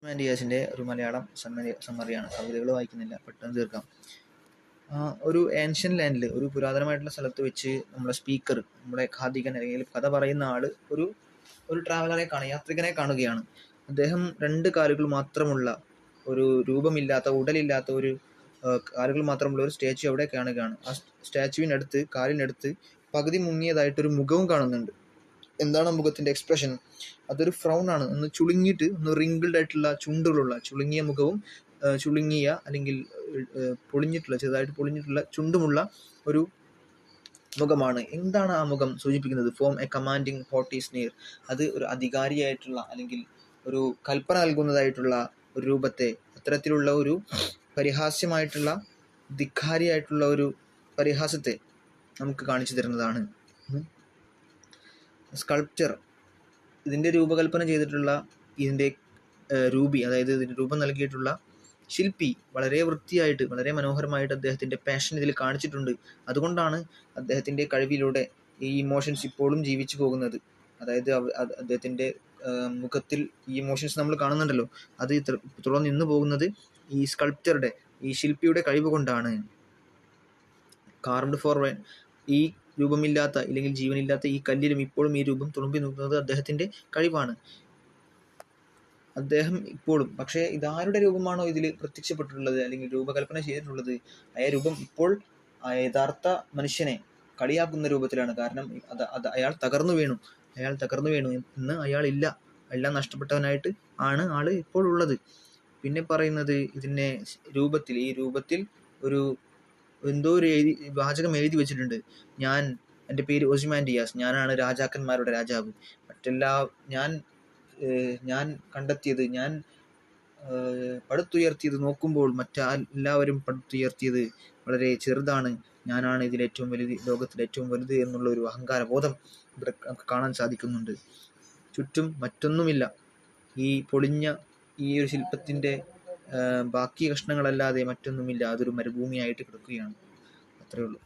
മാൻഡിയാസിൻ്റെ ഒരു മലയാളം സമ്മറിയാണ്. കവിതകൾ വായിക്കുന്നില്ല, പെട്ടെന്ന് തീർക്കാം. ഒരു ഏൻഷ്യൻ ലാൻഡിൽ, ഒരു പുരാതനമായിട്ടുള്ള സ്ഥലത്ത് വെച്ച് നമ്മുടെ ഖാദികൻ അല്ലെങ്കിൽ കഥ പറയുന്ന ആള് ഒരു യാത്രികനെ കാണുകയാണ്. അദ്ദേഹം 2 കാലുകൾ മാത്രമുള്ള, ഒരു രൂപമില്ലാത്ത, ഉടലില്ലാത്ത, കാലുകൾ മാത്രമുള്ള ഒരു സ്റ്റാച്ചു അവിടെ കാണുകയാണ്. ആ സ്റ്റാച്ചുവിനടുത്ത്, കാലിനടുത്ത് പകുതി മുങ്ങിയതായിട്ടൊരു മുഖവും കാണുന്നുണ്ട്. എന്താണ് മുഖത്തിന്റെ എക്സ്പ്രഷൻ? അതൊരു ഫ്രൗൺ ആണ്. ഒന്ന് ചുളുങ്ങിയിട്ട്, ഒന്ന് റിങ്കിൾഡ് ആയിട്ടുള്ള ചുണ്ടുകളുള്ള, ചുളുങ്ങിയ മുഖവും ചുളുങ്ങിയ അല്ലെങ്കിൽ ചെറുതായിട്ട് പൊളിഞ്ഞിട്ടുള്ള ചുണ്ടുമുള്ള ഒരു മുഖമാണ്. എന്താണ് ആ മുഖം സൂചിപ്പിക്കുന്നത്? Form a commanding haughty sneer. അത് ഒരു അധികാരിയായിട്ടുള്ള അല്ലെങ്കിൽ ഒരു കൽപ്പന നൽകുന്നതായിട്ടുള്ള ഒരു രൂപത്തെ, അത്തരത്തിലുള്ള ഒരു പരിഹാസ്യമായിട്ടുള്ള, ധിക്കാരിയായിട്ടുള്ള ഒരു പരിഹാസത്തെ നമുക്ക് കാണിച്ചു തരുന്നതാണ്. സ്കൾപ്ചർ, ഇതിൻ്റെ രൂപകൽപ്പന ചെയ്തിട്ടുള്ള, ഇതിൻ്റെ രൂപി, അതായത് ഇതിന് രൂപം നൽകിയിട്ടുള്ള ശില്പി വളരെ വൃത്തിയായിട്ട്, വളരെ മനോഹരമായിട്ട് അദ്ദേഹത്തിൻ്റെ പാഷൻ ഇതിൽ കാണിച്ചിട്ടുണ്ട്. അതുകൊണ്ടാണ് അദ്ദേഹത്തിൻ്റെ കഴിവിലൂടെ ഈ ഇമോഷൻസ് ഇപ്പോഴും ജീവിച്ചു പോകുന്നത്. അതായത് അദ്ദേഹത്തിൻ്റെ മുഖത്തിൽ ഈ ഇമോഷൻസ് നമ്മൾ കാണുന്നുണ്ടല്ലോ, അത് തുടർന്ന് നിന്ന് പോകുന്നത് ഈ സ്കൾപ്ചറുടെ, ഈ ശില്പിയുടെ കഴിവ് കൊണ്ടാണ്. കാർവ്ഡ് ഫോർ ഈ രൂപമില്ലാത്ത ഇല്ലെങ്കിൽ ജീവനില്ലാത്ത ഈ കല്ലിലും ഇപ്പോഴും ഈ രൂപം തുളുമ്പി നിൽക്കുന്നത് അദ്ദേഹത്തിൻ്റെ കഴിവാണ്. അദ്ദേഹം ഇപ്പോഴും, പക്ഷേ ഇതാരുടെ രൂപമാണോ ഇതിൽ പ്രത്യക്ഷപ്പെട്ടിട്ടുള്ളത് അല്ലെങ്കിൽ രൂപകൽപ്പന ചെയ്തിട്ടുള്ളത്, ആ രൂപം ഇപ്പോൾ യഥാർത്ഥ മനുഷ്യനെ കളിയാക്കുന്ന രൂപത്തിലാണ്. കാരണം അയാൾ തകർന്നു വീണു ഇന്ന് അയാളില്ല, എല്ലാം നഷ്ടപ്പെട്ടവനായിട്ട് ആണ് ആള് ഇപ്പോൾ ഉള്ളത്. പിന്നെ പറയുന്നത്, ഇതിനെ ഈ രൂപത്തിൽ ഒരു എന്തോ ഒരു വാചകം എഴുതി വെച്ചിട്ടുണ്ട്. എൻ്റെ പേര് ഒസിമാൻഡിയാസ്, ഞാനാണ് രാജാക്കന്മാരുടെ രാജാവ്, ഞാൻ കണ്ടെത്തിയത്, ഞാൻ പടുത്തുയർത്തിയത് നോക്കുമ്പോൾ മറ്റെല്ലാവരും പടുത്തുയർത്തിയത് വളരെ ചെറുതാണ്, ഞാനാണ് ഇതിലേറ്റവും വലുത്, ലോകത്തിലേറ്റവും വലുത് എന്നുള്ള ഒരു അഹങ്കാരബോധം ഇവിടെ നമുക്ക് കാണാൻ സാധിക്കുന്നുണ്ട്. ചുറ്റും മറ്റൊന്നുമില്ല, ഈ പൊളിഞ്ഞ ഈ ഒരു ശില്പത്തിൻ്റെ ബാക്കി കഷ്ണങ്ങളല്ലാതെ മറ്റൊന്നുമില്ല. അതൊരു മരുഭൂമിയായിട്ട് കിടക്കുകയാണ്. അത്രയേ ഉള്ളൂ.